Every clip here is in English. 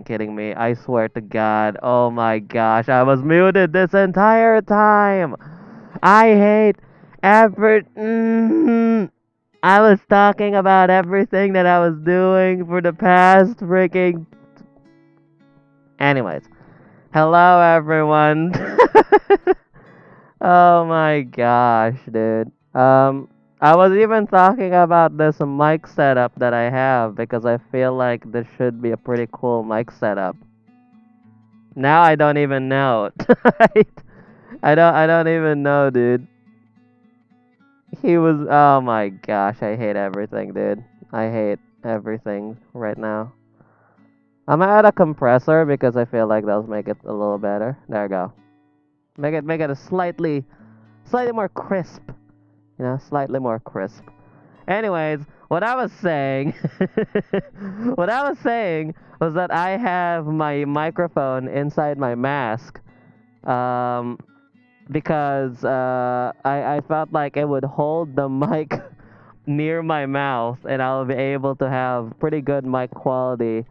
kidding me? I swear to God. Oh my gosh, I was muted this entire time. I hate every. I was talking about everything that I was doing for the past freaking. Anyways, hello everyone. Oh my gosh, dude. I was even talking about this mic setup that I have because I feel like this should be a pretty cool mic setup. Now I don't even know. I don't even know, dude. He was oh my gosh, I hate everything, dude. I hate everything right now. I'm gonna add a compressor because I feel like that'll make it a little better. There we go. Make it a slightly more crisp. You know, slightly more crisp. Anyways, what I was saying, what I was saying was that I have my microphone inside my mask, um, because I felt like it would hold the mic near my mouth, and I'll be able to have pretty good mic quality.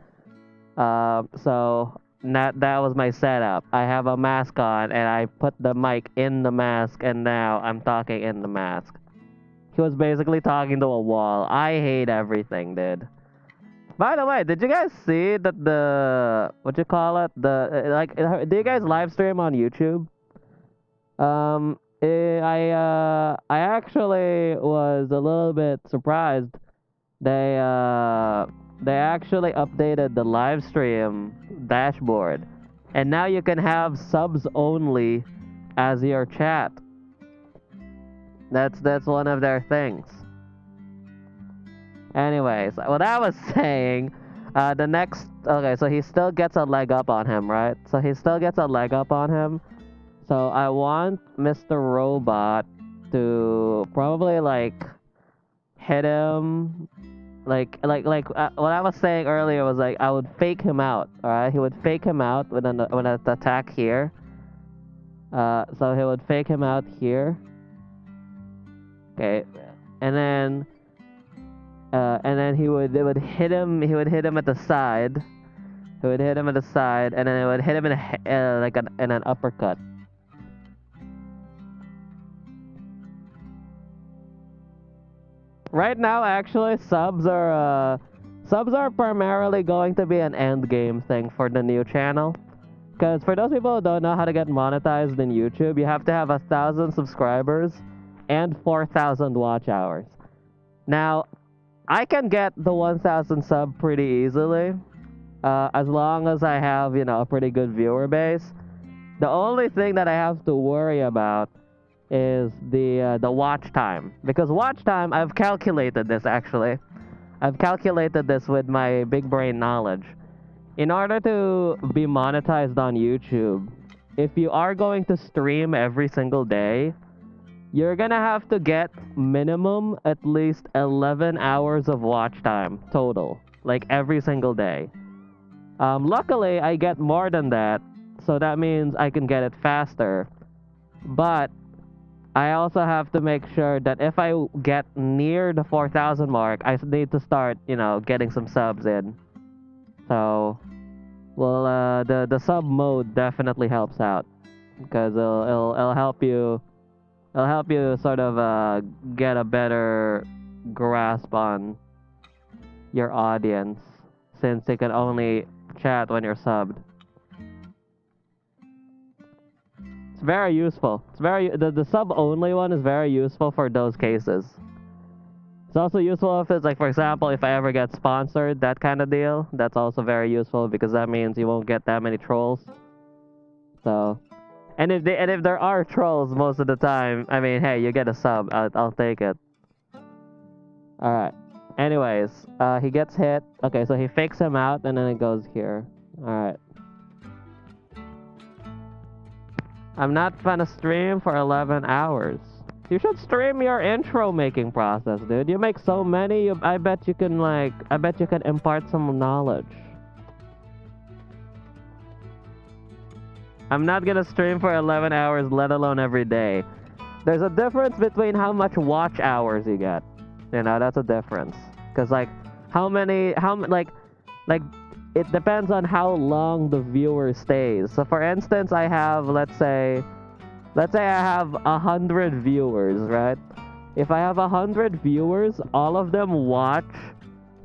So that was my setup. I have a mask on, and I put the mic in the mask, and now I'm talking in the mask. He was basically talking to a wall. I hate everything, dude. By the way, did you guys see that the what you call it? Do you guys live stream on YouTube? I actually was a little bit surprised. They actually updated the live stream dashboard, and now you can have subs only as your chat. That's one of their things. Anyways, what I was saying, the next, okay, so he still gets a leg up on him, right? So he still gets a leg up on him. So I want Mr. Robot to probably like hit him, what I was saying earlier was like I would fake him out. All right, he would fake him out with an attack here. So he would fake him out here. Okay, and then. And then it would hit him. He would hit him at the side. He would hit him at the side, and then it would hit him in in an uppercut. Right now, actually, subs are primarily going to be an end game thing for the new channel. Because for those people who don't know how to get monetized in YouTube, you have to have 1,000 subscribers and 4,000 watch hours. Now, I can get the 1,000 sub pretty easily, as long as I have, you know, a pretty good viewer base. The only thing that I have to worry about is the watch time, because watch time, I've calculated this actually. I've calculated this with my big brain knowledge. In order to be monetized on YouTube, if you are going to stream every single day, you're gonna have to get minimum at least 11 hours of watch time total, like every single day. Luckily, I get more than that, so that means I can get it faster. But I also have to make sure that if I get near the 4,000 mark, I need to start, you know, getting some subs in. So, well, the sub mode definitely helps out because it'll help you. It'll help you sort of get a better grasp on your audience, since they can only chat when you're subbed. It's very useful. The sub only one is very useful for those cases. It's also useful if it's like, for example, if I ever get sponsored, that kind of deal. That's also very useful because that means you won't get that many trolls. So, and if there are trolls most of the time, I mean, hey, you get a sub. I'll take it. All right. Anyways, he gets hit. Okay, so he fakes him out, and then it goes here. All right. I'm not gonna stream for 11 hours. You should stream your intro making process, dude. You make so many, I bet you can impart some knowledge. I'm not gonna stream for 11 hours, let alone every day. There's a difference between how much watch hours you get. You know, that's a difference. Cause like, like, it depends on how long the viewer stays. So for instance, I have, let's say I have 100 viewers, right? If I have 100 viewers, all of them watch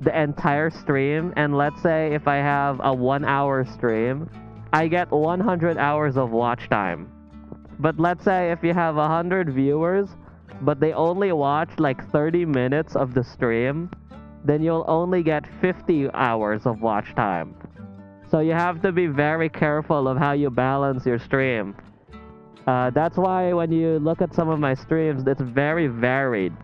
the entire stream, and let's say if I have a 1 hour stream, I get 100 hours of watch time. But let's say if you have 100 viewers, but they only watch like 30 minutes of the stream, then you'll only get 50 hours of watch time. So you have to be very careful of how you balance your stream. That's why when you look at some of my streams, it's very varied.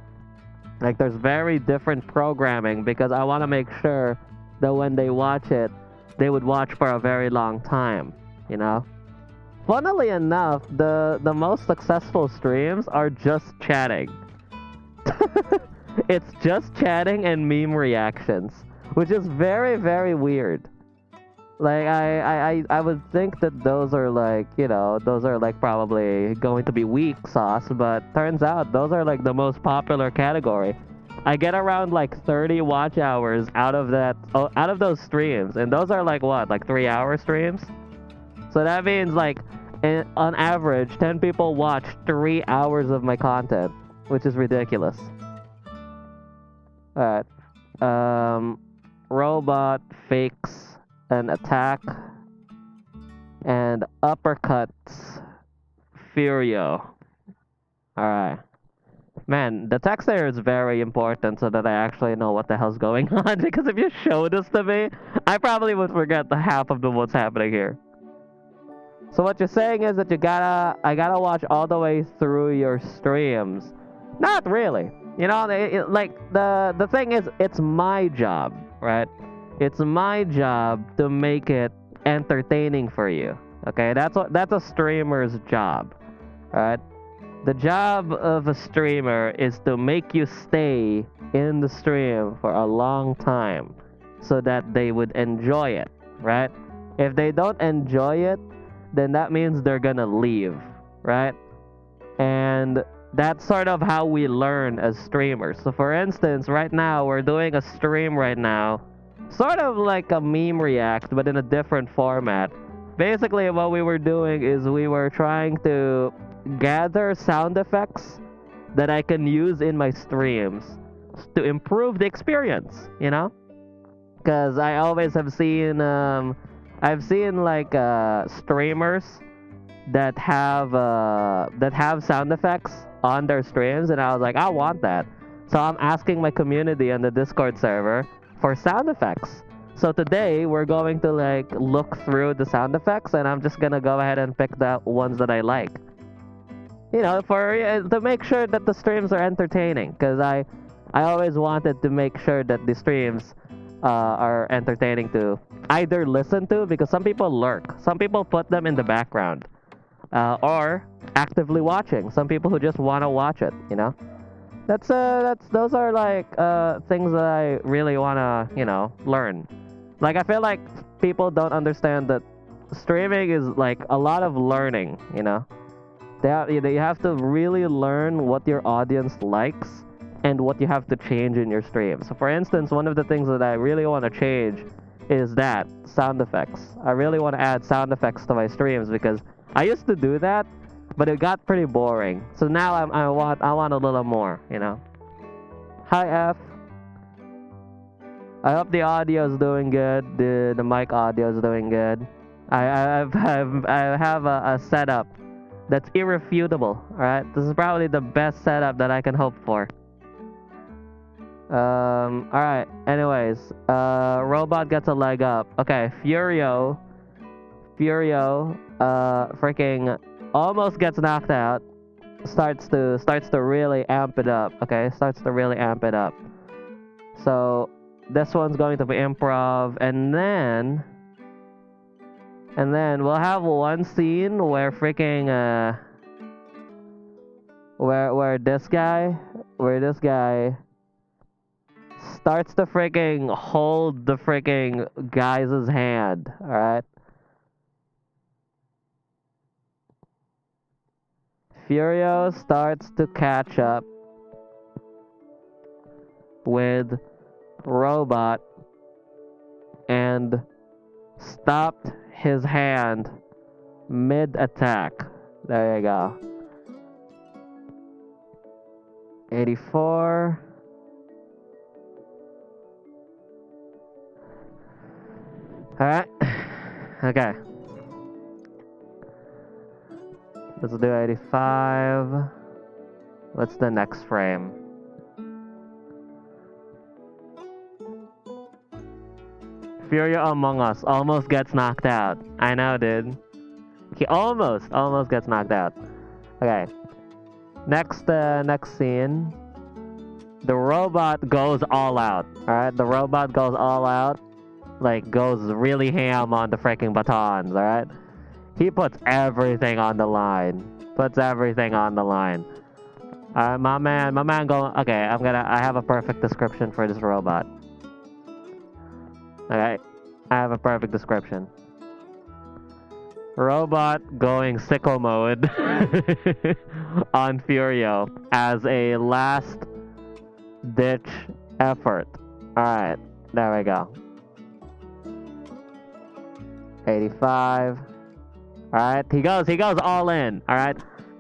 Like there's very different programming because I want to make sure that when they watch it, they would watch for a very long time, you know? Funnily enough, the most successful streams are just chatting. It's just chatting and meme reactions, which is very, very weird. Like I would think that those are like, you know, those are like probably going to be weak sauce, but turns out those are like the most popular category. I get around like 30 watch hours out of out of those streams, and those are like what, like 3-hour streams? So that means like on average 10 people watch 3 hours of my content, which is ridiculous. Alright. Robot fakes an attack and uppercuts Furio. Alright. Man, the text there is very important so that I actually know what the hell's going on, because if you show this to me, I probably would forget the half of what's happening here. So what you're saying is that I gotta watch all the way through your streams. Not really. You know, like the thing is, it's my job, right? It's my job to make it entertaining for you. Okay, that's a streamer's job, right? The job of a streamer is to make you stay in the stream for a long time so that they would enjoy it, right? If they don't enjoy it, then that means they're gonna leave, right? And that's sort of how we learn as streamers. So for instance, right now we're doing a stream right now, sort of like a meme react, but in a different format. Basically, what we were doing is we were trying to gather sound effects that I can use in my streams to improve the experience, you know? Because I always have seen, I've seen like streamers that have sound effects on their streams, and I was like, I want that. So I'm asking my community on the Discord server for sound effects. So today we're going to like look through the sound effects, and I'm just gonna go ahead and pick the ones that I like. You know, to make sure that the streams are entertaining, because I always wanted to make sure that the streams are entertaining to either listen to, because some people lurk, some people put them in the background, or actively watching. Some people who just want to watch it, you know. Those are like things that I really want to, you know, learn. Like I feel like people don't understand that streaming is like a lot of learning, you know. You have to really learn what your audience likes and what you have to change in your stream. So for instance, one of the things that I really want to change is that sound effects. I really want to add sound effects to my streams because I used to do that, but it got pretty boring. So now I want a little more, you know. Hi F. I hope the audio is doing good. The mic audio is doing good. I have a setup that's irrefutable. All right, this is probably the best setup that I can hope for. All right. Anyways, robot gets a leg up. Okay, Furio, freaking almost gets knocked out. Starts to really amp it up. Okay, starts to really amp it up. So this one's going to be improv, and then we'll have one scene where freaking where this guy starts to freaking hold the freaking guy's hand. All right. Furio starts to catch up with Robot, and stopped his hand mid-attack. There you go. 84. Alright. Okay. Let's do 85. What's the next frame? Fury Among Us almost gets knocked out. I know, dude. He almost gets knocked out. Okay. Next scene. The robot goes all out. Alright, the robot goes all out. Like, goes really ham on the freaking batons, alright? He puts everything on the line. Puts everything on the line. Alright, my man going... Okay, I have a perfect description for this robot. Okay, I have a perfect description. Robot going sicko mode on Furio as a last ditch effort. Alright, there we go. 85. Alright, he goes all in, alright?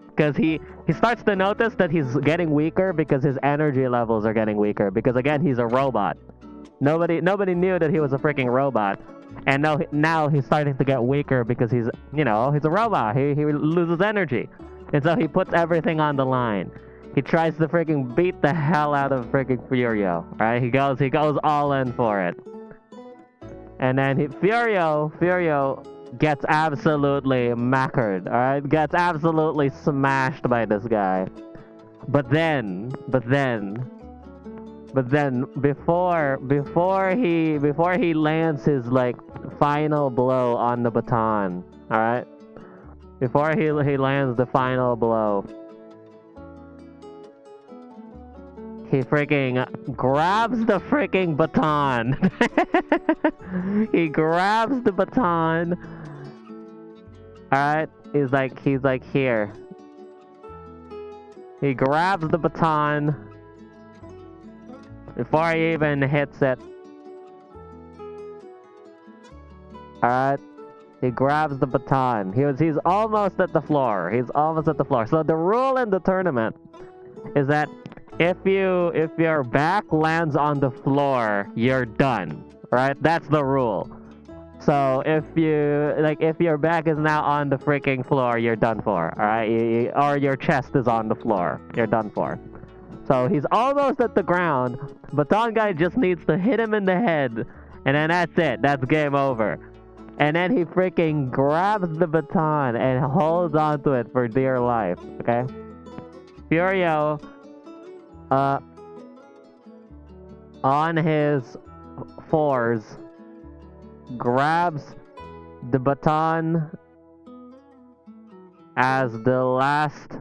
Because he starts to notice that he's getting weaker because his energy levels are getting weaker. Because again, he's a robot. Nobody knew that he was a freaking robot. And now he's starting to get weaker because he's a robot. He loses energy. And so he puts everything on the line. He tries to freaking beat the hell out of freaking Furio. Right? He goes all in for it. And then Furio gets absolutely mackered. Alright? Gets absolutely smashed by this guy. But then before he lands his like final blow on the baton, all right? Before he lands the final blow, he freaking grabs the freaking baton. He grabs the baton. All right? He's like here. He grabs the baton. Before he even hits it. Alright. He grabs the baton. He's almost at the floor. He's almost at the floor. So the rule in the tournament is that if your back lands on the floor, you're done. Right? That's the rule. So if your back is now on the freaking floor, you're done for. Alright? Or your chest is on the floor. You're done for. So he's almost at the ground. Baton guy just needs to hit him in the head. And then that's it. That's game over. And then he freaking grabs the baton and holds onto it for dear life. Okay? Furio, on his fours, grabs the baton as the last...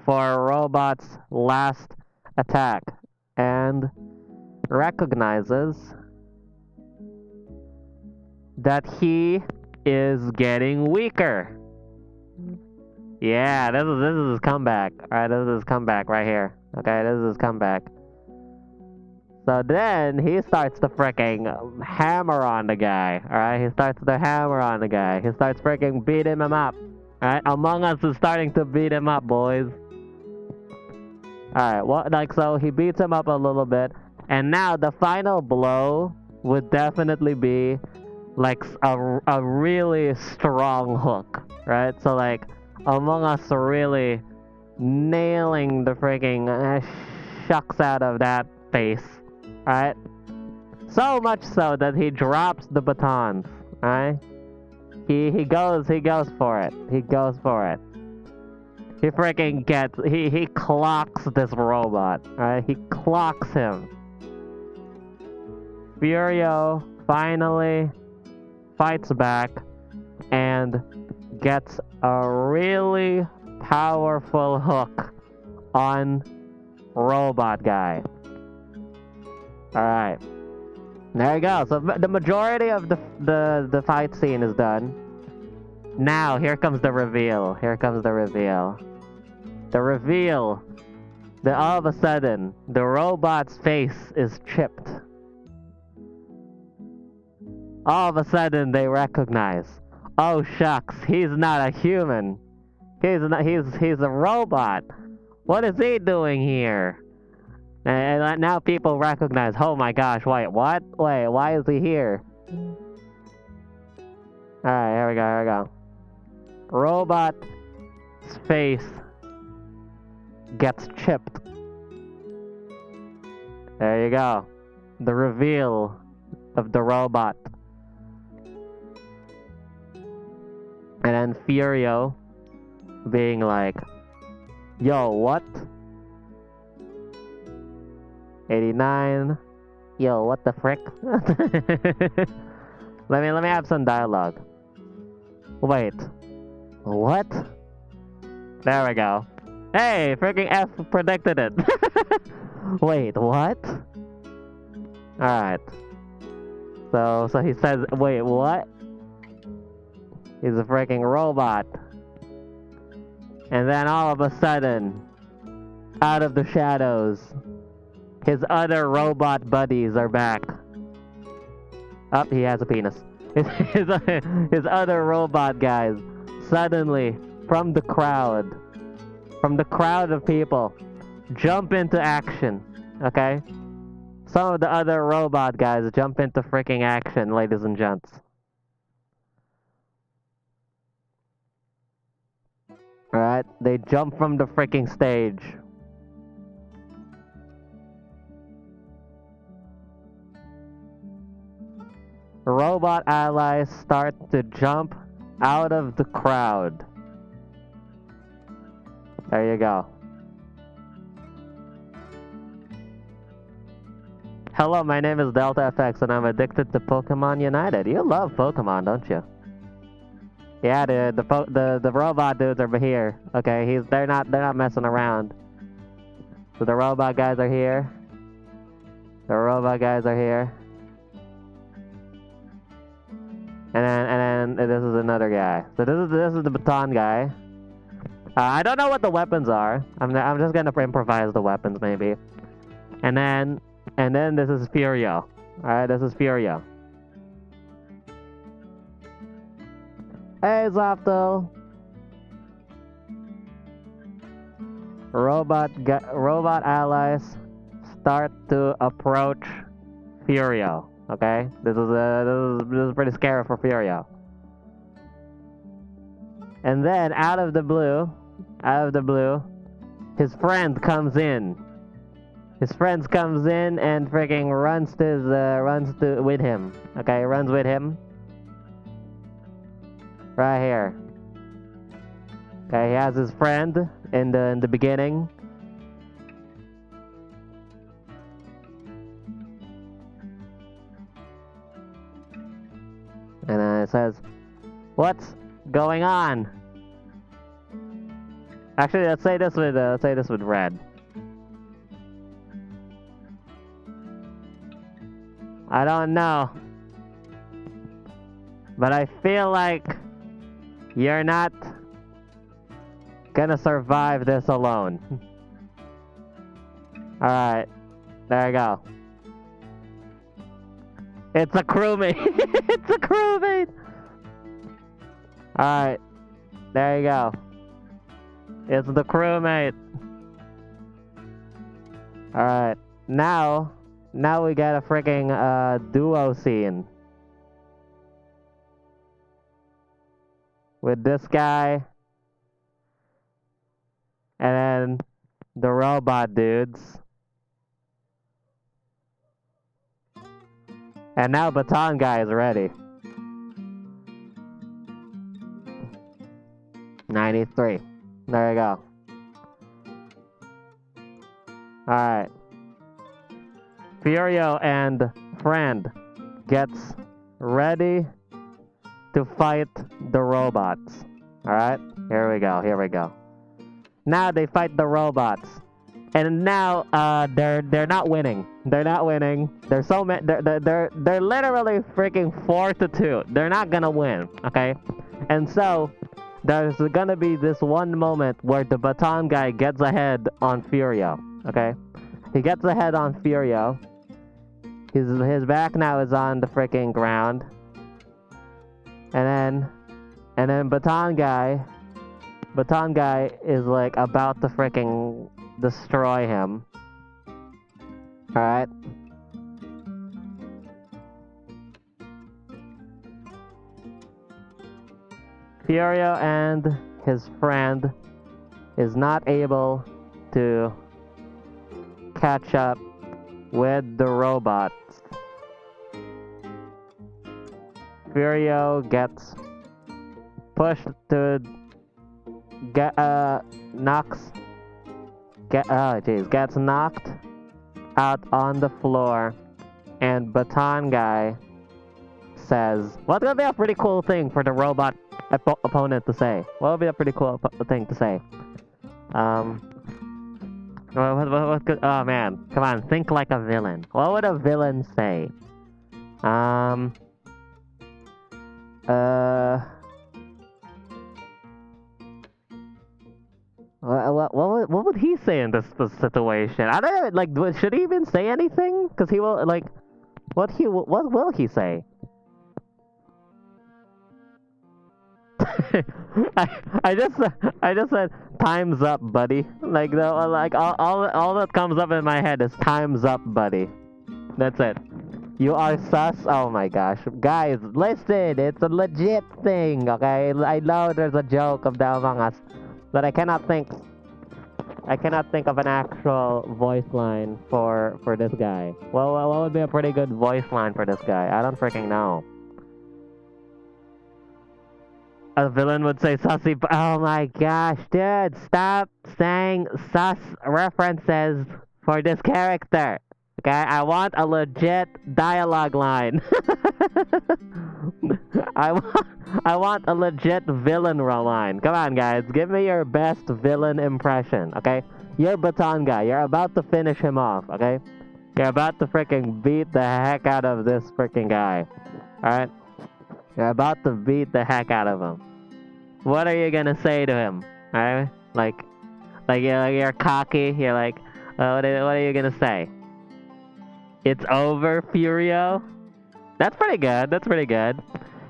for Robot's last attack, and recognizes that he is getting weaker. Yeah, this is his comeback. Alright, this is his comeback right here. Okay, this is his comeback. So then he starts to freaking hammer on the guy. Alright, he starts to hammer on the guy. He starts freaking beating him up. Alright, Among Us is starting to beat him up, boys. Alright, well, so he beats him up a little bit. And now the final blow would definitely be like a really strong hook. Right? So like, Among Us really nailing the freaking shucks out of that face. Alright? So much so that he drops the batons. Alright? He goes for it. He goes for it. He freaking he clocks this robot. Right? He clocks him. Furio finally fights back and gets a really powerful hook on robot guy. Alright. There you go. So the majority of the fight scene is done. Now, here comes the reveal. Here comes the reveal. The reveal that all of a sudden, the robot's face is chipped. All of a sudden, they recognize, oh shucks, he's not a human. He's a robot. What is he doing here? And now people recognize, oh my gosh, wait, what? Wait, why is he here? Alright, here we go. Robot's face gets chipped. There you go. The reveal of the robot. And then Furio being like, yo, what? 89. Yo, what the frick? let me have some dialogue. Wait. What? There we go. Hey, freaking F predicted it. Wait, what? Alright. So he says, wait, what? He's a freaking robot. And then all of a sudden, out of the shadows, his other robot buddies are back. Oh, he has a penis. His other robot guys suddenly, from the crowd of people, jump into action, okay? Some of the other robot guys jump into freaking action, ladies and gents. Alright, they jump from the freaking stage. Robot allies start to jump out of the crowd. There you go. Hello, my name is Delta FX and I'm addicted to Pokemon United. You love Pokemon, don't you? Yeah, dude, the robot dudes are here. Okay, they're not messing around. So the robot guys are here. The robot guys are here. And then this is another guy. So this is the baton guy. I don't know what the weapons are. I'm just gonna improvise the weapons maybe. And then this is Furio. Alright, this is Furio. Hey Zopto! Robot allies start to approach Furio. Okay, this is pretty scary for Furio. And then out of the blue, his friend comes in. His friend comes in and freaking runs with him. Okay, runs with him. Right here. Okay, he has his friend in the beginning. And it says, "What's going on?" Actually, let's say this with red. I don't know, but I feel like you're not gonna survive this alone. All right, there you go. It's a crewmate. It's a crewmate. Alright. There you go. It's the crewmate. Alright. Now we got a freaking duo scene. With this guy. And then the robot dudes. And now Baton Guy is ready. 93. There you go. Alright. Furio and friend gets ready to fight the robots. Alright? Here we go. Now they fight the robots. And now they're not winning. They're not winning. There's so many. They're literally freaking 4-2. They're not gonna win. Okay, and so there's gonna be this one moment where the Baton Guy gets ahead on Furio. Okay, he gets ahead on Furio. His back now is on the freaking ground, And then Baton Guy is like about to freaking destroy him. Alright? Furio and his friend is not able to catch up with the robots. Furio gets pushed to gets knocked out on the floor, and Baton Guy says, what's gonna be a pretty cool thing for the robot opponent to say? What would be a pretty cool thing to say? What could, oh man, come on, think like a villain. What would a villain say? What would he say in this situation? I don't know, like, should he even say anything? Because he will, like, what will he say? I just said time's up, buddy. Like all that comes up in my head is time's up, buddy. That's it. You are sus. Oh my gosh, guys, listen. It's a legit thing. Okay, I know there's a joke of the Among Us, but I cannot think of an actual voice line for this guy. Well, what would be a pretty good voice line for this guy? I don't freaking know. A villain would say sussy. Oh my gosh, dude, stop saying sus references for this character. Okay, I want a legit dialogue line. I want a legit villain line. Come on, guys, give me your best villain impression. Okay, you're Baton Guy. You're about to finish him off. Okay, you're about to freaking beat the heck out of this freaking guy. All right. You're about to beat the heck out of him. What are you gonna say to him? Alright? Like you're cocky. You're like, what are you gonna say? It's over, Furio. That's pretty good. That's pretty good.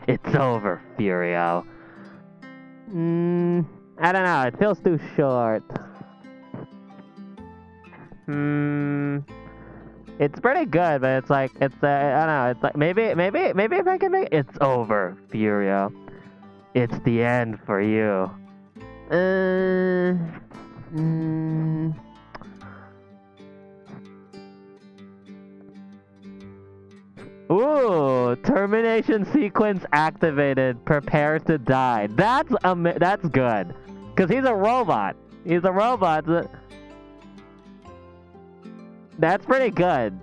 It's over, Furio. I don't know. It feels too short. It's pretty good, but it's like, I don't know, it's like, maybe if I can make it's over, Furio. It's the end for you. Ooh, termination sequence activated. Prepare to die. That's good. Cause he's a robot. He's a robot. That's pretty good.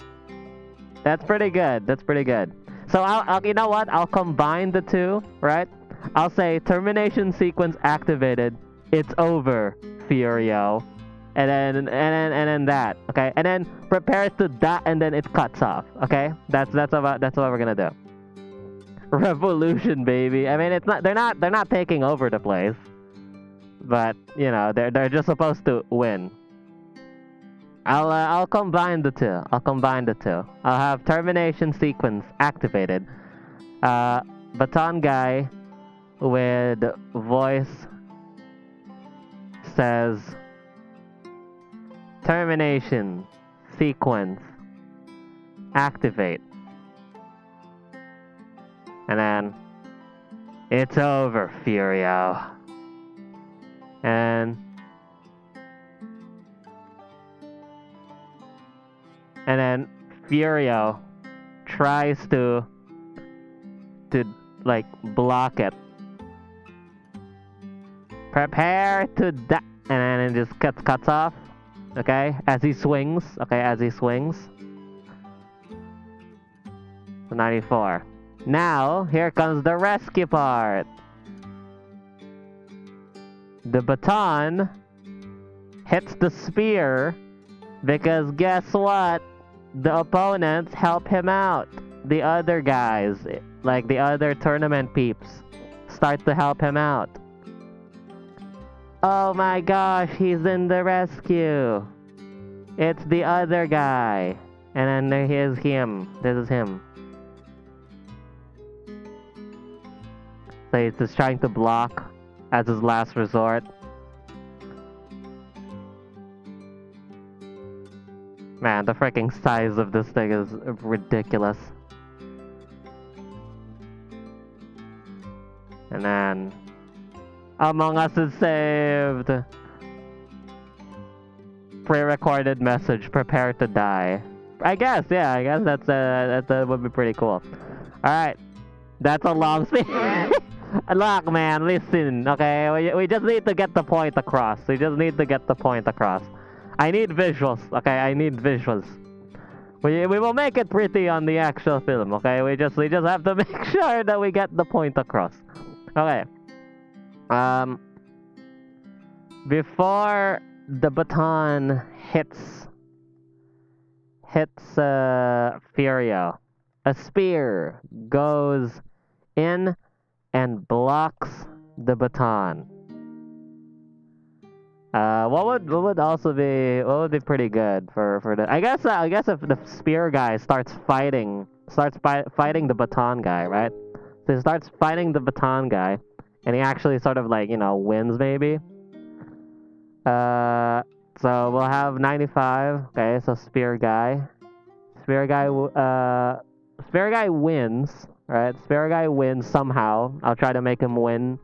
That's pretty good. That's pretty good. So I'll you know what? I'll combine the two, right? I'll say termination sequence activated. It's over, Furio. And then that, okay? And then prepare to die, and then it cuts off, okay? That's what we're gonna do. Revolution, baby. I mean, they're not taking over the place, but you know they're just supposed to win. I'll combine the two. I'll have termination sequence activated. Baton Guy with voice says termination sequence activate. And then it's over, Furio. And then Furio tries to like block it. Prepare to die, and then it just cuts off. Okay, as he swings. So 94. Now here comes the rescue part. The baton hits the spear because guess what? The opponents help him out. The other guys, like the other tournament peeps, start to help him out. Oh my gosh, he's in the rescue. It's the other guy. And then here's him. This is him. So he's just trying to block as his last resort. Man, the freaking size of this thing is ridiculous. And then Among Us is saved. Pre-recorded message, prepare to die. I guess that would be pretty cool. Alright. That's a long speech. Look, man, listen, okay? We just need to get the point across. We just need to get the point across. I need visuals, okay? I need visuals. We will make it pretty on the actual film, okay? We just have to make sure that we get the point across. Okay. Before the baton hits Furio, a spear goes in and blocks the baton. What would be pretty good for the I guess if the spear guy starts fighting the baton guy, right? So he starts fighting the baton guy, and he actually sort of like, you know, wins maybe. So we'll have 95. Okay, so spear guy wins, right? Spear guy wins somehow. I'll try to make him win.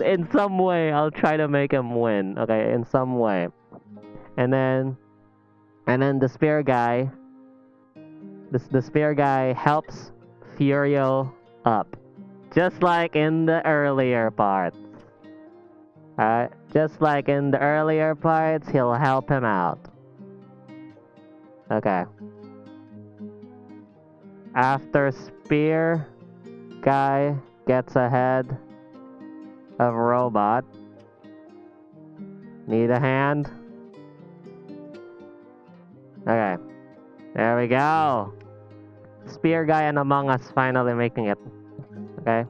In some way, I'll try to make him win. Okay, in some way. And then the spear guy. The spear guy helps Furio up, just like in the earlier parts. Alright, just like in the earlier parts, he'll help him out. Okay. After spear guy gets ahead of robot. Need a hand? Okay. There we go. Spear guy and Among Us finally making it. Okay.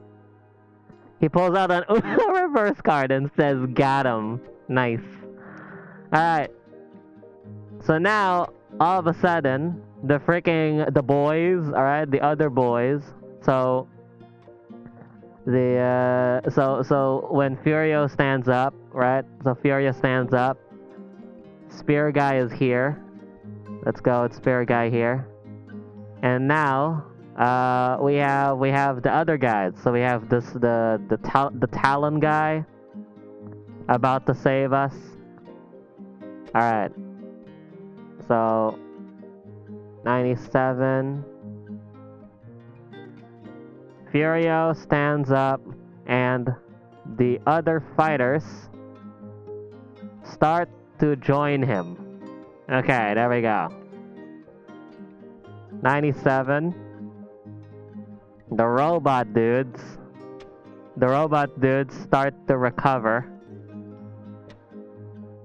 He pulls out an reverse card and says, got him. Nice. Alright. So now, all of a sudden, the boys, alright, the other boys. So when Furio stands up, right? So Furio stands up. Spear guy is here. Let's go, it's spear guy here. And now we have the other guys. So we have the Talon guy about to save us. Alright. So 97. Furio stands up and the other fighters start to join him. Okay, there we go. 97. The robot dudes start to recover.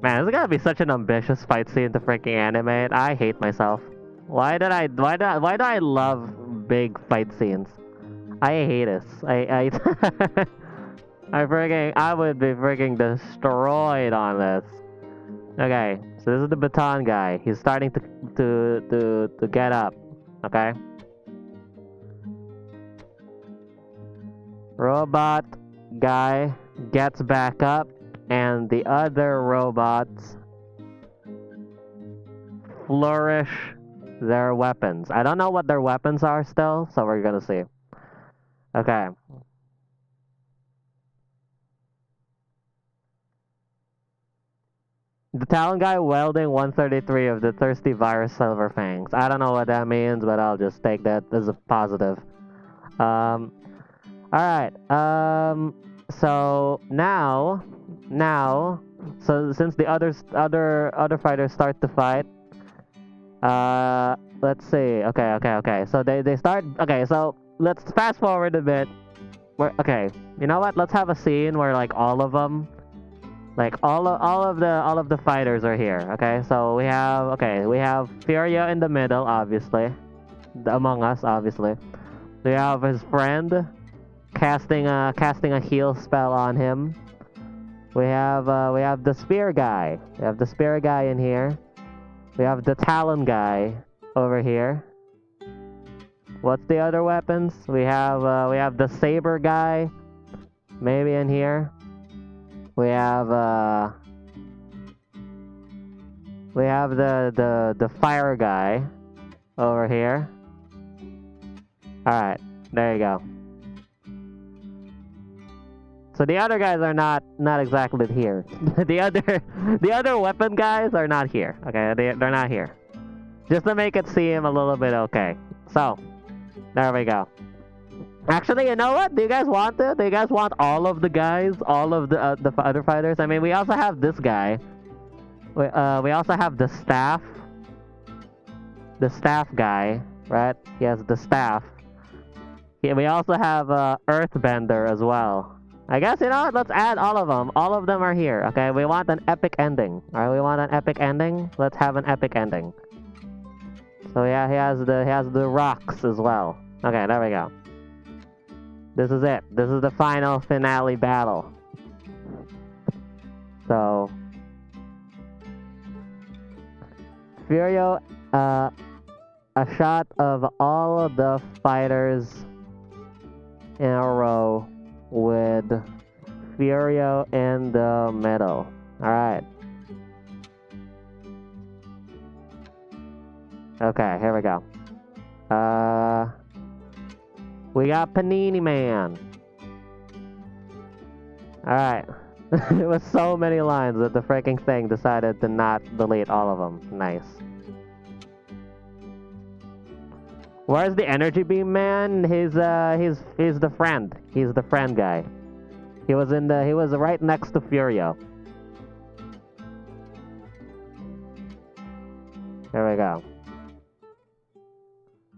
Man, this is gonna be such an ambitious fight scene to freaking animate. I hate myself. Why do I love big fight scenes? I hate this. I would be freaking destroyed on this. Okay, so this is the baton guy. He's starting to get up. Okay. Robot guy gets back up, and the other robots flourish their weapons. I don't know what their weapons are still, so we're gonna see. Okay. The Talon guy welding 133 of the Thirsty Virus Silver Fangs. I don't know what that means, but I'll just take that as a positive. Alright. So now, so since the other fighters start to fight, let's see. Okay. So they start. Okay, so let's fast forward a bit. Okay, you know what? Let's have a scene where like all of them. Like all of the fighters are here. Okay, so we have Furio in the middle, obviously, Among Us, obviously. We have his friend casting a heal spell on him. We have the spear guy. We have the spear guy in here. We have the Talon guy over here. What's the other weapons? We have the saber guy, maybe in here. We have the fire guy over here. All right, there you go. So the other guys are not exactly here. the other weapon guys are not here. Okay, they're not here. Just to make it seem a little bit okay. So there we go. Actually, you know what? Do you guys want to? Do you guys want all of the guys, all of the other fighters? I mean, we also have this guy. We also have the staff guy, right? He has the staff. Yeah, we also have Earthbender as well. I guess, you know what? Let's add all of them. All of them are here, okay? We want an epic ending. Alright, we want an epic ending. Let's have an epic ending. So yeah, he has the rocks as well. Okay, there we go. This is it. This is the final finale battle. So Furio, a shot of all of the fighters in a row with Furio in the middle. Alright. Okay, here we go. We got Panini Man. Alright. It was so many lines that the freaking thing decided to not delete all of them. Nice. Where's the energy beam man? He's the friend. He's the friend guy. He was right next to Furio. There we go.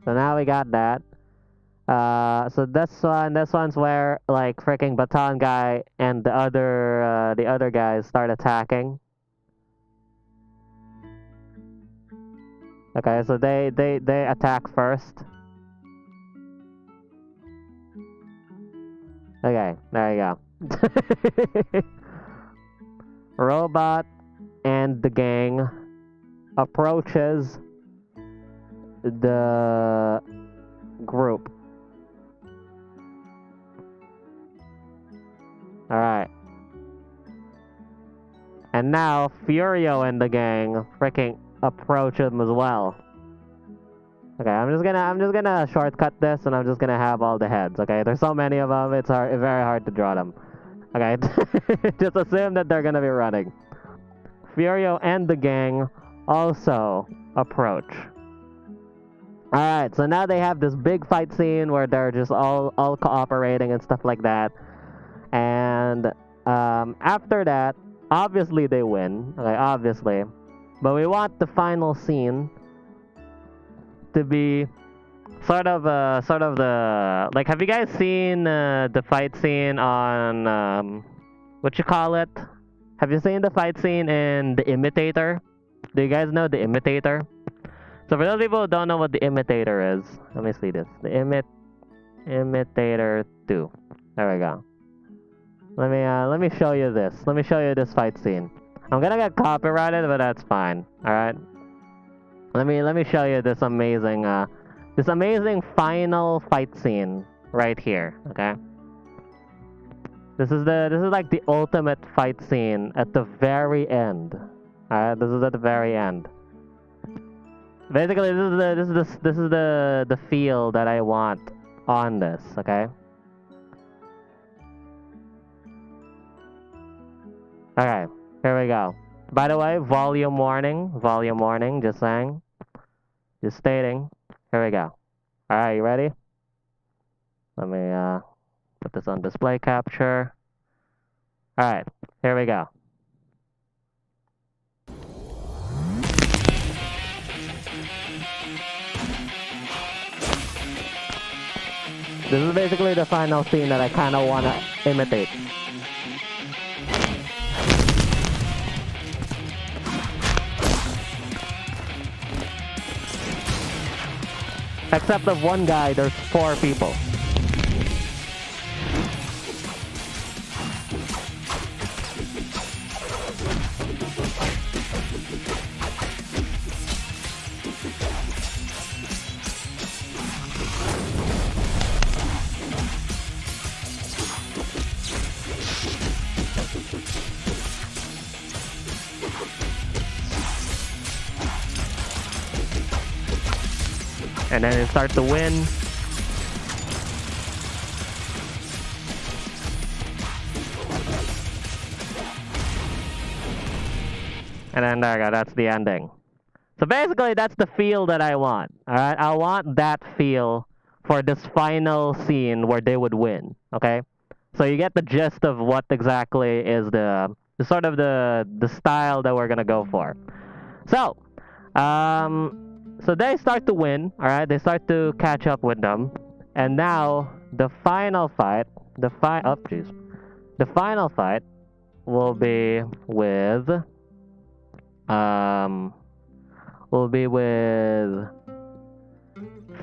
So now we got that. So this one's where like freaking Baton guy and the other guys start attacking. Okay, so they attack first. Okay, there you go. Robot and the gang approaches the group. Alright. And now Furio and the gang freaking approach him as well. Okay, I'm just gonna shortcut this and I'm just gonna have all the heads, okay? There's so many of them, it's very hard to draw them. Okay, just assume that they're gonna be running. Furio and the gang also approach. Alright, so now they have this big fight scene where they're just all cooperating and stuff like that. And after that, obviously they win, okay, obviously. But we want the final scene to be sort of the like. Have you guys seen the fight scene on what you call it? Have you seen the fight scene in The Imitator? Do you guys know The Imitator? So for those people who don't know what The Imitator is, let me see this. The Imitator 2. There we go. Let me show you this. Let me show you this fight scene. I'm gonna get copyrighted, but that's fine. All right. Let me show you this amazing final fight scene right here. Okay. This is like the ultimate fight scene at the very end. All right. This is at the very end. Basically, this is the feel that I want on this. Okay. Okay. Here we go. By the way, volume warning, just saying. Just stating. Here we go. Alright, you ready? Let me put this on display capture. Alright, here we go. This is basically the final scene that I kind of want to imitate. Except of one guy, there's 4 people. And then it starts to win. And then there you go, that's the ending. So basically, that's the feel that I want. Alright, I want that feel for this final scene where they would win. Okay? So you get the gist of what exactly is the sort of the style that we're gonna go for. So, so they start to win, alright? They start to catch up with them. And now, the final fight, the final fight will be with,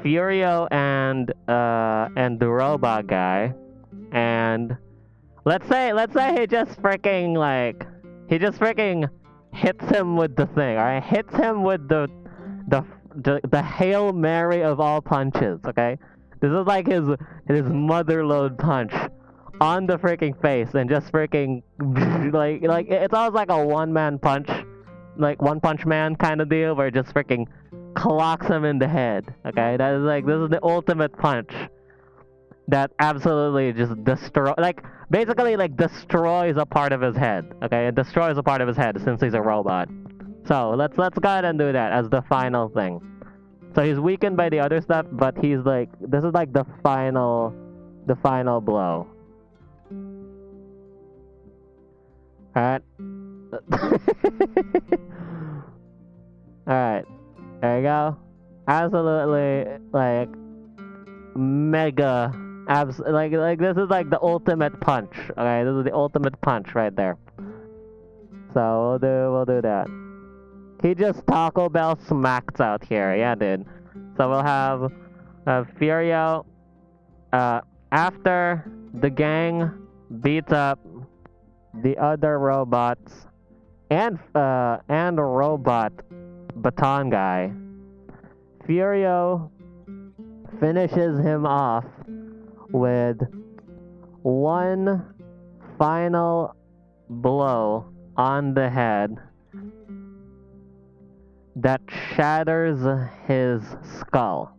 Furio and the robot guy. And let's say he just freaking hits him with the thing, alright? Hits him with the Hail Mary of all punches, okay? This is like his motherload punch on the freaking face and just freaking like it's almost like a one-man punch, like One Punch Man kind of deal where it just freaking clocks him in the head, okay? That is like, this is the ultimate punch that absolutely just basically destroys a part of his head, okay? It destroys a part of his head since he's a robot. So let's go ahead and do that as the final thing. So he's weakened by the other stuff, but he's like, this is like the final blow. Alright. Alright. There you go. Absolutely, like, mega, like this is like the ultimate punch. Okay, this is the ultimate punch right there. So we'll do that. He just Taco Bell smacks out here, yeah, dude. So we'll have Furio. After the gang beats up the other robots and robot baton guy, Furio finishes him off with one final blow on the head that shatters his skull.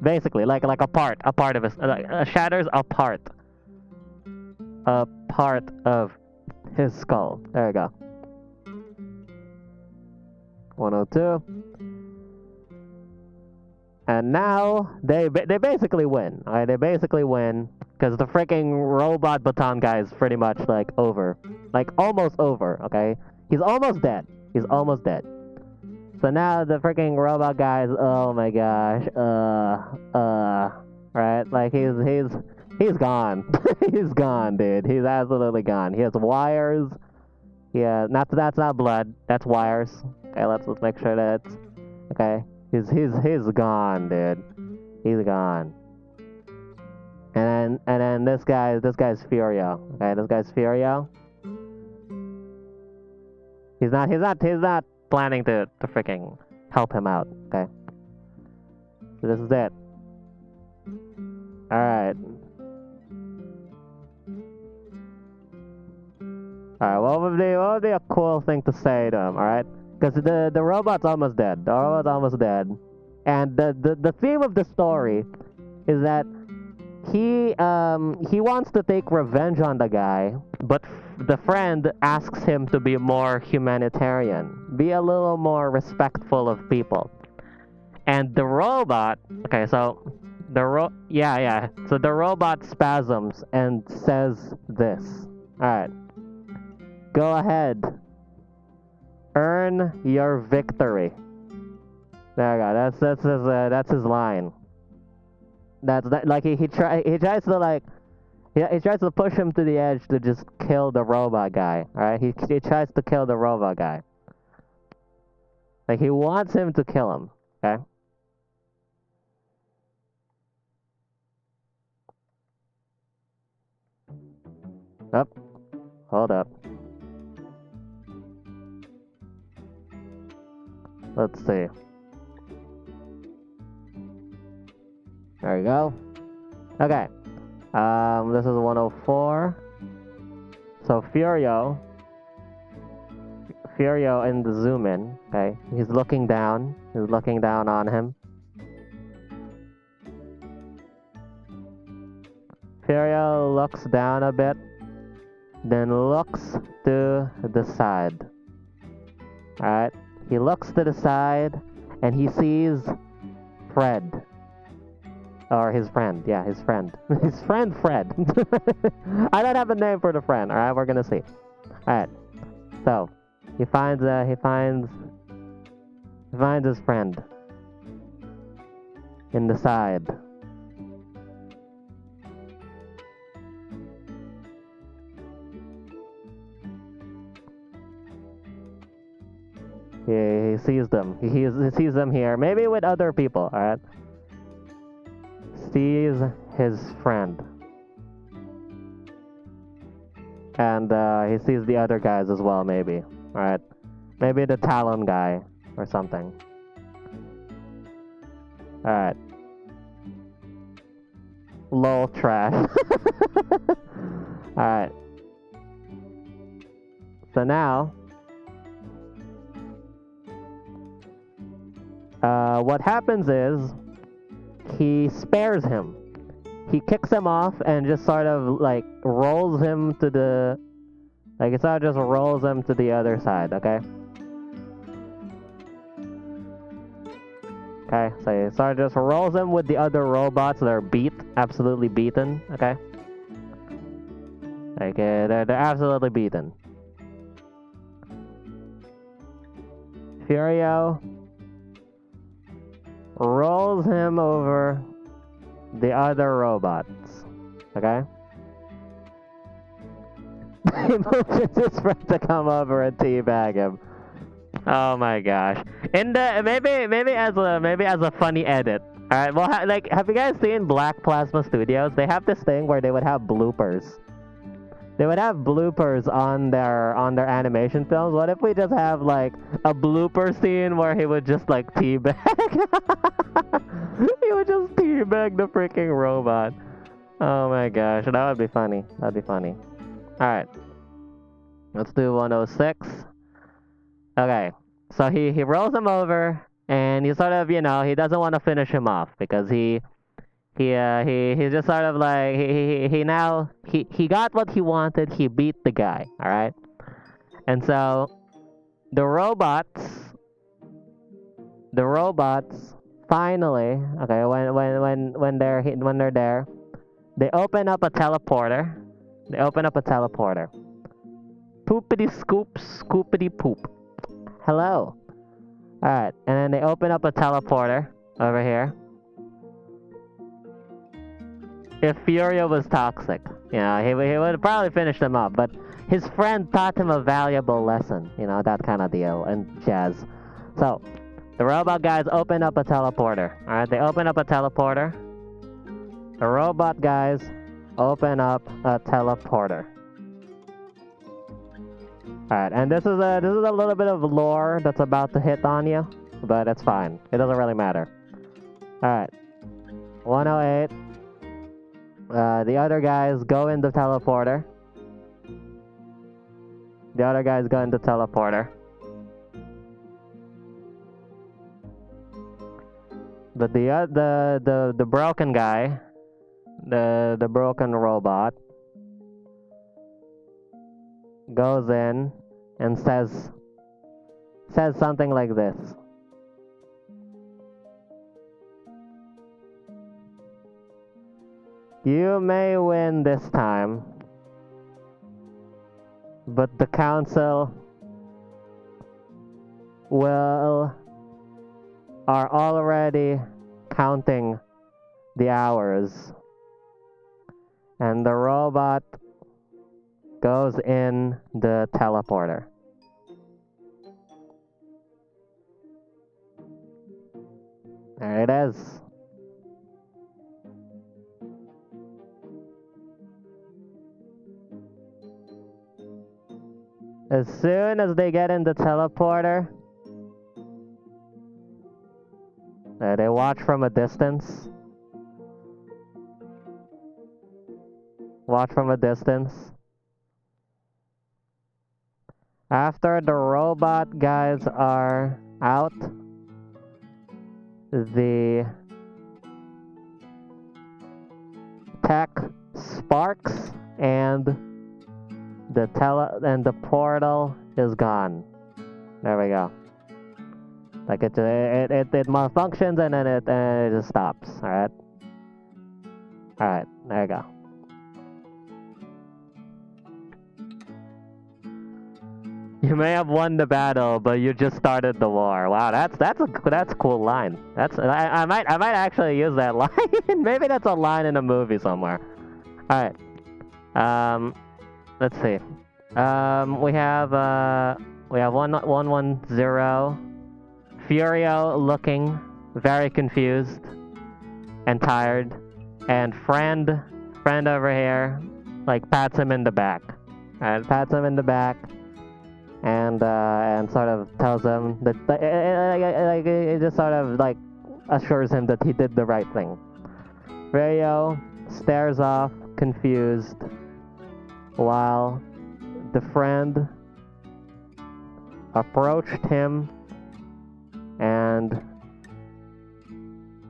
Basically, like a part of his, shatters a part of his skull. There you go. 102. And now they basically win. Alright, they basically win because the freaking robot baton guy is pretty much like over, like almost over. Okay, he's almost dead. He's almost dead. So now the freaking robot guys, oh my gosh, right? Like he's gone. He's gone, dude. He's absolutely gone. He has wires. Yeah, that's not blood. That's wires. Okay, let's make sure that it's okay. He's gone, dude. He's gone. And then this guy's Furio. Okay, this guy's Furio. He's not planning to freaking help him out, okay? So this is it. Alright. Alright, what would be a cool thing to say to him, alright? Because the robot's almost dead. The robot's almost dead. And the theme of the story is that he wants to take revenge on the guy, but the friend asks him to be more humanitarian, be a little more respectful of people. And the robot, okay, so so the robot spasms and says this. All right, go ahead, earn your victory. There you go. That's his line. Like he tries to like. Yeah, he tries to push him to the edge to just kill the robot guy, alright? He tries to kill the robot guy. Like, he wants him to kill him, okay? Up. Hold up. Let's see. There you go. Okay. This is 104. So Furio in the zoom in, okay? He's looking down on him. Furio looks down a bit, then looks to the side. Alright, he looks to the side and he sees Fred. Or his friend, yeah, his friend. His friend Fred. I don't have a name for the friend, alright, we're gonna see. Alright, so he finds his friend in the side. He sees them. He sees them here. Maybe with other people, alright? Sees his friend. And he sees the other guys as well, maybe. Alright? Maybe the Talon guy or something. Alright. Lol trash. Alright. So now... what happens is, he spares him. He kicks him off and just sort of like rolls him to the... Like it sort of just rolls him to the other side, okay? Okay, so he sort of just rolls him with the other robots that are beat, absolutely beaten, okay? Like, they're absolutely beaten. Furio rolls him over the other robots, okay? He motions his friend to come over and teabag him. Oh my gosh! In the maybe as a funny edit. All right. Well, have you guys seen Black Plasma Studios? They have this thing where they would have bloopers. They would have bloopers on their animation films. What if we just have like a blooper scene where he would just like teabag? He would just teabag the freaking robot. Oh my gosh, that would be funny. That'd be funny. All right, let's do 106. Okay, so he rolls him over, and he sort of, he doesn't want to finish him off because he just sort of like he got what he wanted. He beat the guy, all right, and so the robots finally, okay, when they're there, they open up a teleporter. Poopity scoop, scoopity poop. Hello. Alright, and then they open up a teleporter over here. If Furio was toxic, he would have probably finished him up, but his friend taught him a valuable lesson, that kind of deal and jazz. So, the robot guys open up a teleporter. Alright, they open up a teleporter. The robot guys open up a teleporter. Alright, and this is a little bit of lore that's about to hit on you, but it's fine. It doesn't really matter. Alright. 108. The other guys go in the teleporter. But the broken guy, the broken robot, goes in and says something like this. You may win this time, but the council are already counting the hours, and the robot goes in the teleporter. There it is. As soon as they get in the teleporter, they watch from a distance. After the robot guys are out, the tech sparks and the portal is gone. There we go. Like it malfunctions and then it just stops. All right. All right. There you go. You may have won the battle, but you just started the war. Wow, that's a cool line. I might actually use that line. Maybe that's a line in a movie somewhere. All right. Let's see. We have 110. Furio looking very confused and tired, and friend over here like pats him in the back. Alright, pats him in the back. And sort of tells him that it just sort of like assures him that he did the right thing. Furio stares off, confused, while the friend approached him and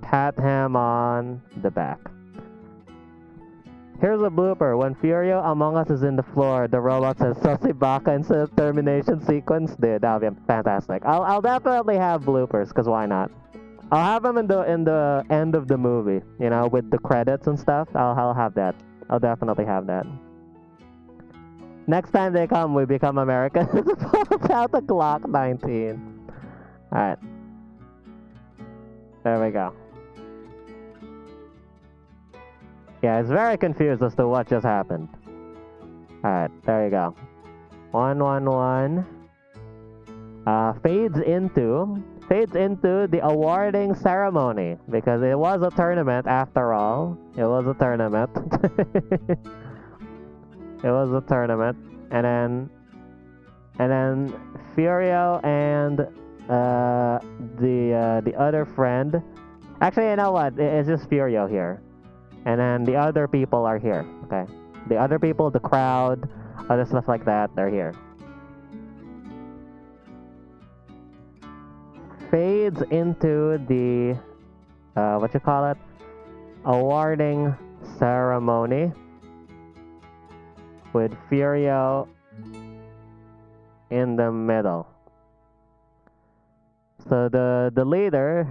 pat him on the back. Here's a blooper. When Furio Among Us is in the floor, the robot says Sosibaka instead of termination sequence. Dude, that would be fantastic. I'll definitely have bloopers, because why not? I'll have them in the end of the movie, you know, with the credits and stuff. I'll have that. I'll definitely have that. Next time they come, we become American. It's out the clock, 19. Alright. There we go. Yeah, it's very confused as to what just happened. Alright, there you go. 111. Fades into the awarding ceremony, because it was a tournament after all. It was a tournament. It was a tournament. And then Furio and the other friend. Actually, you know what? It's just Furio here. And then the other people are here, okay? The other people, the crowd, other stuff like that, they're here. Fades into the, awarding ceremony with Furio in the middle. So the leader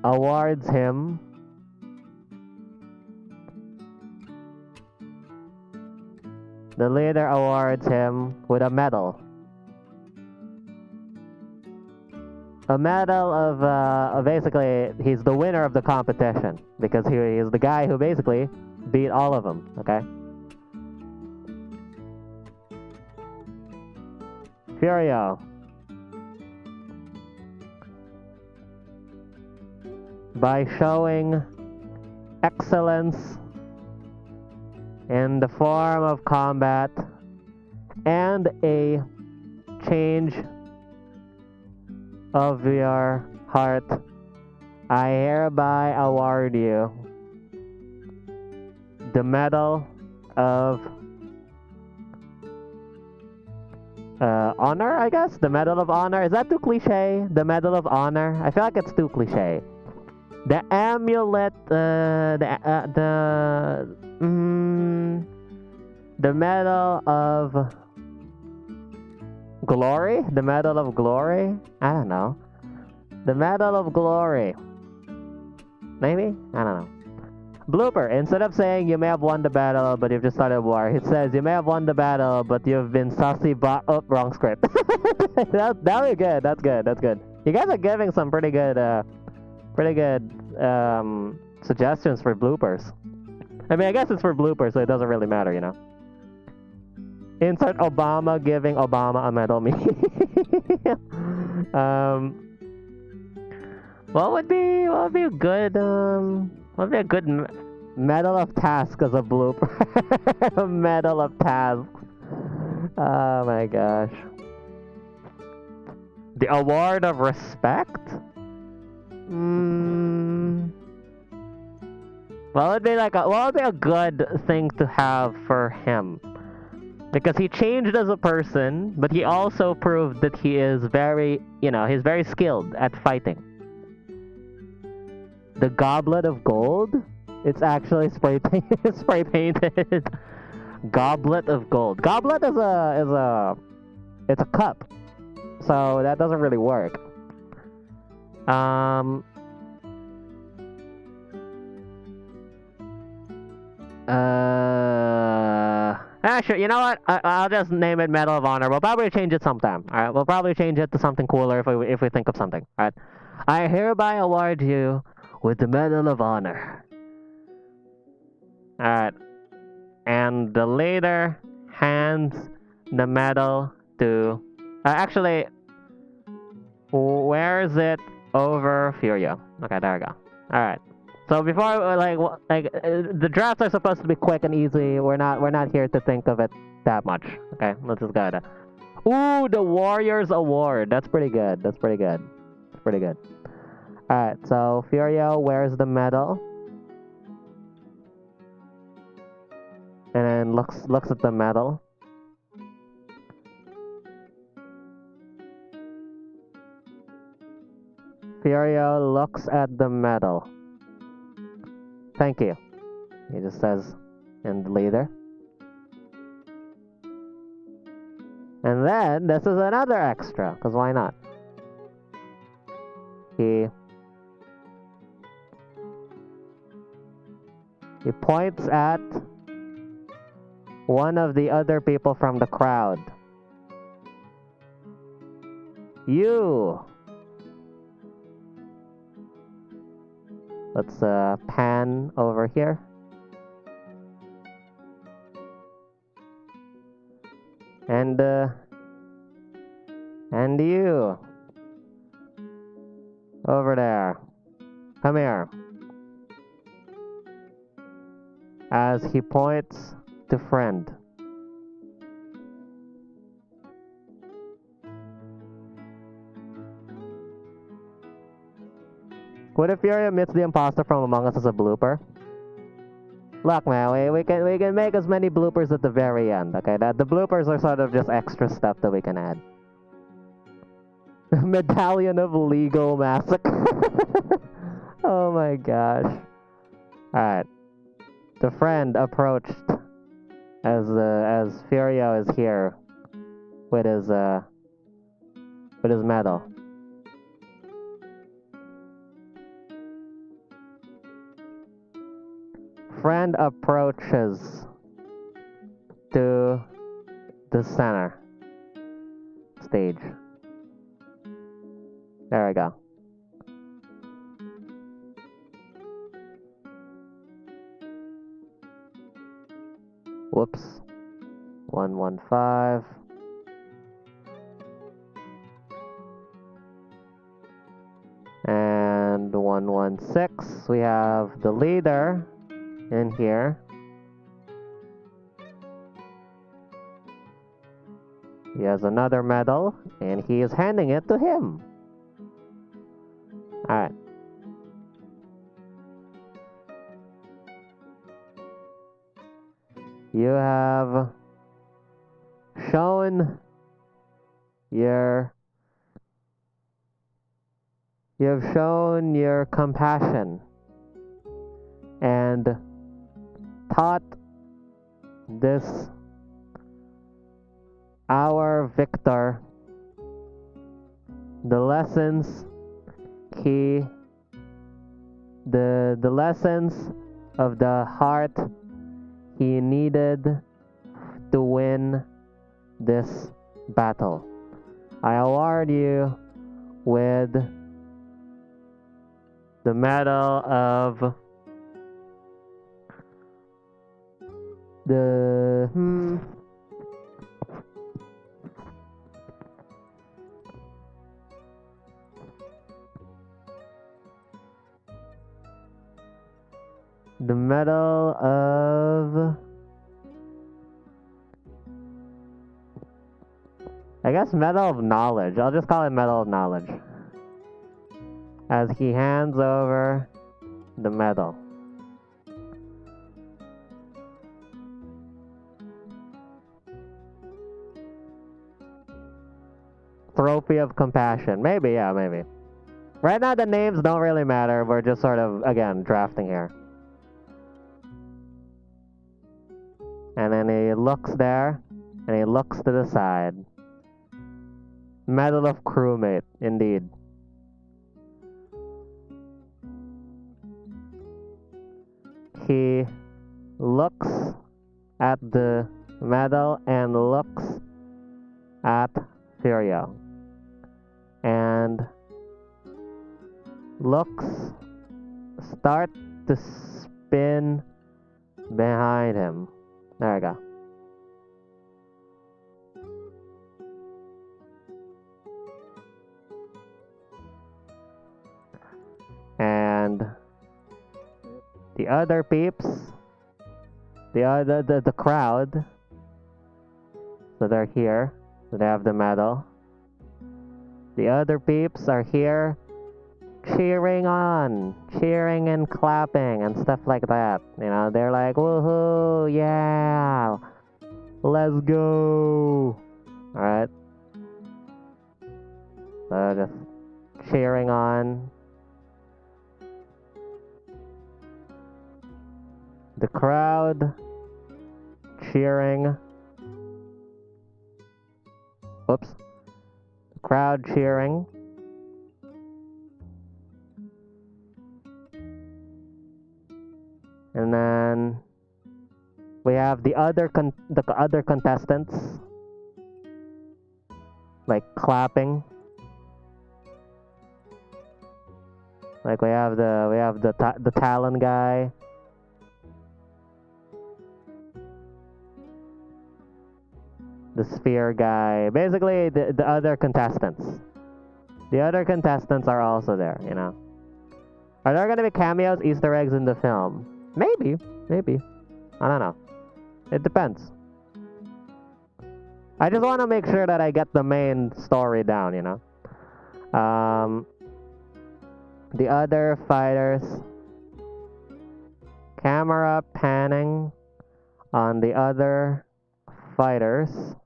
awards him with a medal. A medal of basically, he's the winner of the competition, because he is the guy who basically beat all of them, okay? Furio. By showing excellence in the form of combat and a change of your heart, I hereby award you the Medal of Honor, I guess? The Medal of Honor? Is that too cliche? The Medal of Honor? I feel like it's too cliche. The amulet, the Medal of Glory? The Medal of Glory? I don't know. The Medal of Glory. Maybe? I don't know. Blooper. Instead of saying you may have won the battle, but you've just started war, it says you may have won the battle, but you've been saucy oh, wrong script. That'll be good. That's good. That's good. You guys are giving some pretty good suggestions for bloopers. I mean, I guess it's for bloopers, so it doesn't really matter, you know. Insert Obama giving Obama a medal me. What would be a good medal of task as a blooper? A medal of tasks. Oh my gosh. The award of respect? What would be a good thing to have for him? Because he changed as a person, but he also proved that he is very, he's very skilled at fighting. The Goblet of Gold? It's actually spray painted. Goblet of Gold. Goblet it's a cup. So that doesn't really work. Sure, you know what? I'll just name it Medal of Honor. We'll probably change it sometime. Alright, we'll probably change it to something cooler if we think of something. Alright. I hereby award you with the Medal of Honor. Alright. And the leader hands the medal to... actually, where is it? Over Furio. Okay, there we go. Alright. So before, the drafts are supposed to be quick and easy. We're not here to think of it that much. Okay, let's just go to... Ooh, the Warriors Award. That's pretty good. That's pretty good. That's pretty good. Alright, so Furio wears the medal. And then looks at the medal. Furio looks at the medal. Thank you. He just says, and the leader. And then, this is another extra, because why not? He points at one of the other people from the crowd. You! Let's pan over here. And you over there. Come here. As he points to friend. What if Fury admits the imposter from Among Us as a blooper? Look, man, we can make as many bloopers at the very end, okay? The bloopers are sort of just extra stuff that we can add. Medallion of Legal Massacre. Oh my gosh. Alright. The friend approached as Furio is here with his medal. Friend approaches to the center stage. There we go. Whoops. 115. And 116. We have the leader in here. He has another medal, and he is handing it to him. Alright. You have shown your compassion and taught this our victor the lessons the lessons of the heart he needed to win this battle. I award you with the Medal of the Medal of, I guess, Medal of Knowledge. I'll just call it Medal of Knowledge. As he hands over the medal. Trophy of Compassion. Maybe, yeah, maybe. Right now the names don't really matter. We're just sort of, again, drafting here. And then he looks there, and he looks to the side. Medal of Crewmate, indeed. He looks at the medal and looks at Furio. And looks start to spin behind him. There we go. And the other peeps, the crowd, so they're here, so they have the medal. The other peeps are here cheering on, cheering and clapping and stuff like that. You know, they're like, woohoo, yeah, let's go. Alright. So just cheering on. The crowd cheering. Whoops. The crowd cheering. And then we have the other contestants like clapping. Like we have the Talon guy. The sphere guy. Basically the other contestants. The other contestants are also there, you know. Are there gonna be cameos, Easter eggs in the film? Maybe. I don't know. It depends. I just want to make sure that I get the main story down, you know. The other fighters. Camera panning on the other fighters.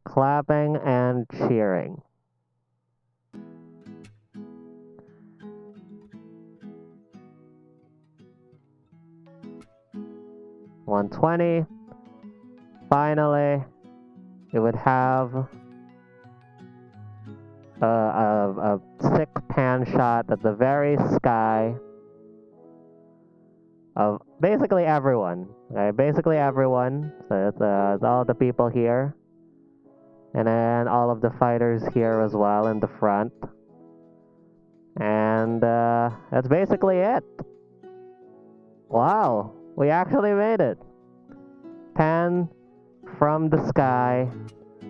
Clapping and cheering. $120. Finally, it would have a sick pan shot at the very sky of basically everyone. Okay, basically everyone. So it's all the people here, and then all of the fighters here as well in the front. And that's basically it. Wow. We actually made it. Pan from the sky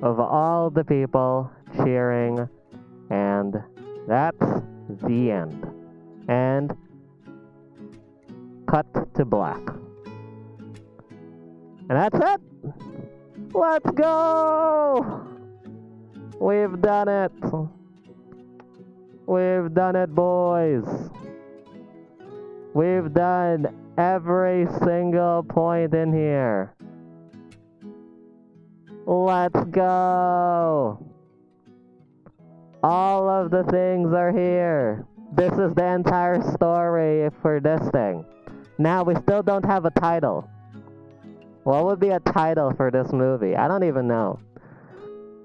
of all the people cheering, and that's the end. And cut to black. And that's it. Let's go! We've done it. We've done it, boys. We've done every single point in here. Let's go! All of the things are here. This is the entire story for this thing. Now, we still don't have a title. What would be a title for this movie? I don't even know.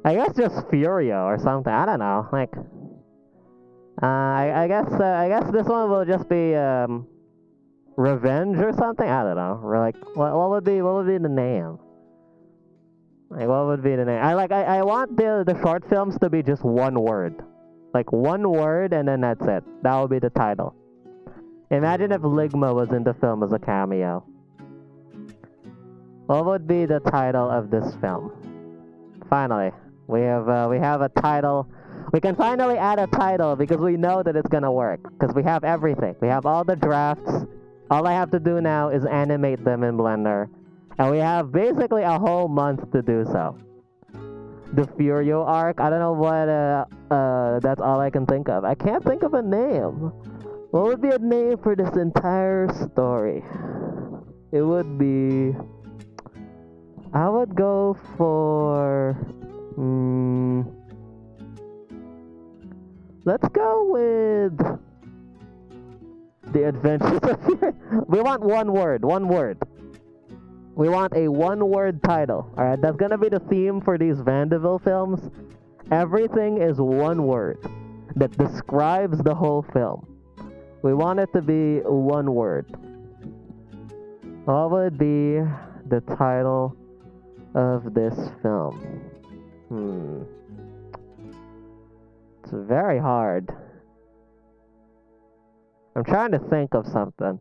I guess just Furio or something. I don't know. Like, I guess this one will just be Revenge or something. I don't know. We're like, what would be the name? Like, what would be the name? I want the short films to be just one word, like one word, and then that's it. That would be the title. Imagine if Ligma was in the film as a cameo. What would be the title of this film? Finally, we have a title. We can finally add a title because we know that it's gonna work. Because we have everything. We have all the drafts. All I have to do now is animate them in Blender. And we have basically a whole month to do so. The Furio arc, I don't know what, that's all I can think of. I can't think of a name. What would be a name for this entire story? It would be... I would go for... Let's go with The Adventures of Fury. We want one word. We want a one-word title. Alright, that's gonna be the theme for these Vandaville films. Everything is one word that describes the whole film. We want it to be one word. What would be the title of this film? It's very hard. I'm trying to think of something.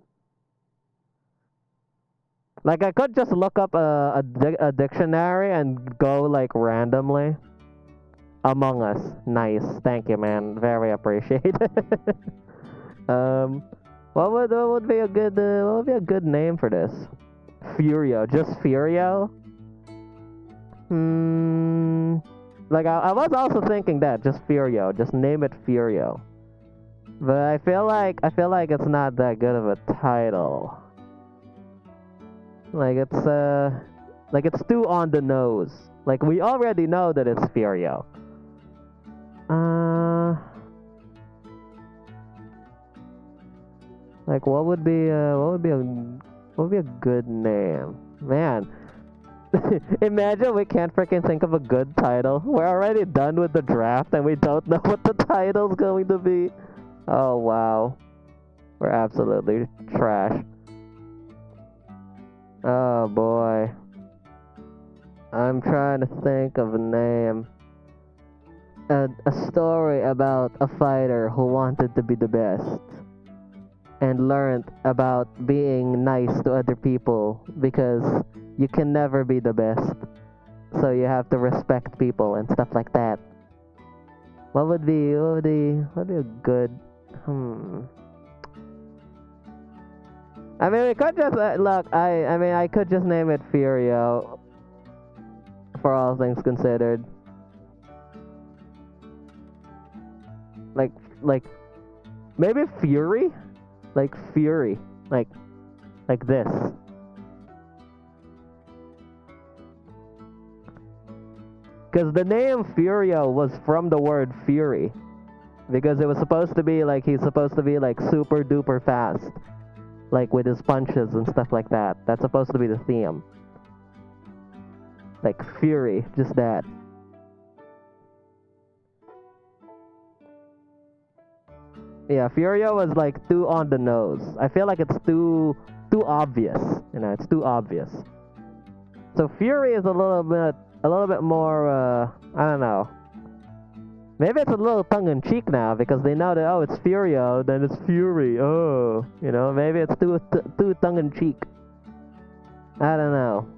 Like, I could just look up a dictionary and go, like, randomly. Among Us. Nice. Thank you, man. Very appreciated. What would be a good name for this? Furio. Just Furio? Like, I was also thinking that. Just Furio. Just name it Furio. But I feel like it's not that good of a title. Like, it's too on the nose. Like, we already know that it's Furio. Like, what would be a good name? Man, imagine we can't freaking think of a good title. We're already done with the draft and we don't know what the title's going to be. Oh wow, we're absolutely trash. Oh boy, I'm trying to think of a name. A story about a fighter who wanted to be the best and learned about being nice to other people because you can never be the best, so you have to respect people and stuff like that. What would be a good I mean, we could just look. I could just name it Furio. For all things considered, like maybe Fury, like Fury, like this. Because the name Furio was from the word fury. Because it was supposed to be like, he's supposed to be like super duper fast. Like with his punches and stuff like that. That's supposed to be the theme. Like Fury, just that. Yeah, Furio was like too on the nose. I feel like it's too obvious. You know, it's too obvious. So Fury is a little bit more, I don't know. Maybe it's a little tongue-in-cheek now because they know that, oh, it's Furio, then it's Fury. Oh, you know, maybe it's too tongue-in-cheek. I don't know.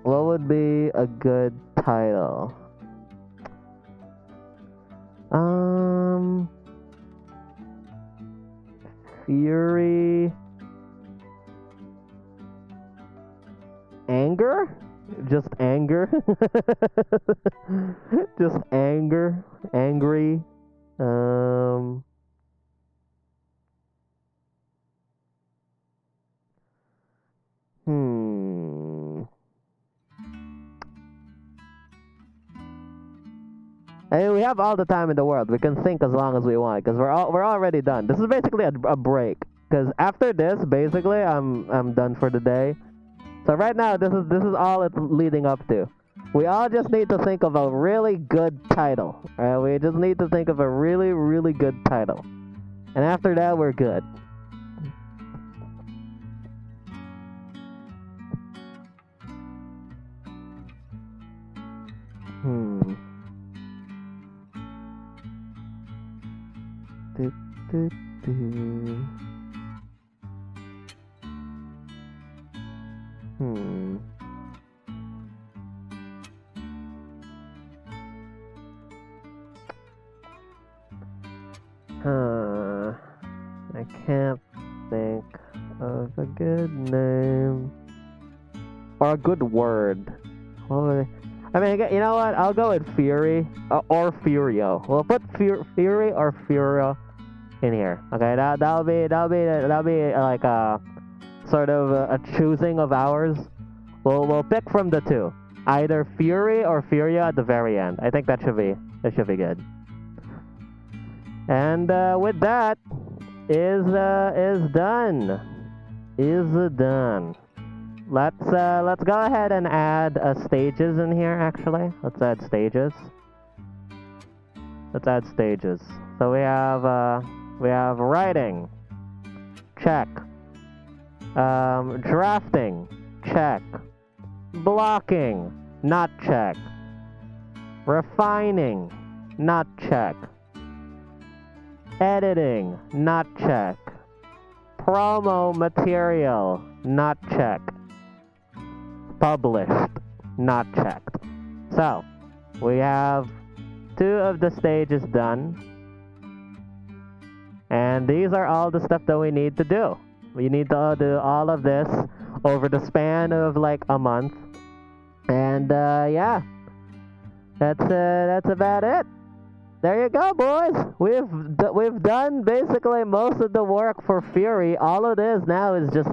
What would be a good title? Fury... Anger? Just anger? Just anger? Angry? I mean, we have all the time in the world. We can think as long as we want because we're already done. This is basically a break. Because after this, basically, I'm done for the day. So right now, this is all it's leading up to. We all just need to think of a really good title. Alright, we just need to think of a really, really good title. And after that, we're good. I can't think of a good name or a good word. I mean, you know what? I'll go with Fury or Furio. We'll put Fury or Furio in here. Okay, that'll be like a sort of a choosing of ours. We'll pick from the two, either Fury or Furio at the very end. I think that should be good. And with that, is done. Is done. Let's go ahead and add stages in here. Actually, let's add stages. Let's add stages. So we have writing, check. Drafting, check. Blocking, not check. Refining, not check. Editing, not check. Promo material, not check. Published, not checked. So, we have 2 of the stages done. And these are all the stuff that we need to do. We need to do all of this over the span of like a month. And yeah, that's about it. There you go, boys. We've done basically most of the work for Fury. All it is now is just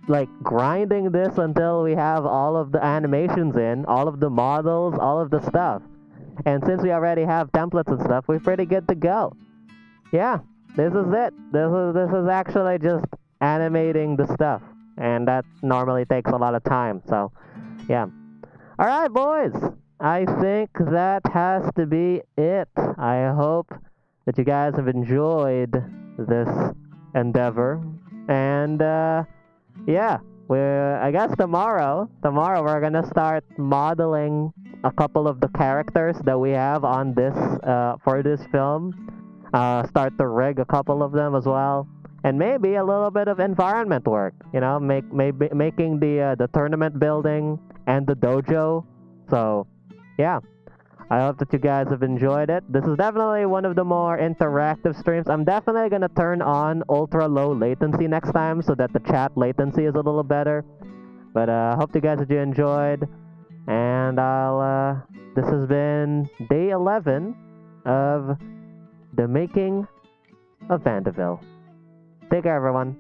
like grinding this until we have all of the animations in, all of the models, all of the stuff. And since we already have templates and stuff, we're pretty good to go. Yeah, this is it. This is actually just animating the stuff, and that normally takes a lot of time. So, yeah. All right, boys. I think that has to be it. I hope that you guys have enjoyed this endeavor. And yeah, I guess tomorrow we're gonna start modeling a couple of the characters that we have on this for this film. Start to rig a couple of them as well, and maybe a little bit of environment work. You know, making the tournament building and the dojo. So, yeah, I hope that you guys have enjoyed it. This is definitely one of the more interactive streams. I'm definitely gonna turn on ultra low latency next time so that the chat latency is a little better. But hope you guys that you enjoyed, and this has been day 11 of the making of Vandaville. Take care, everyone.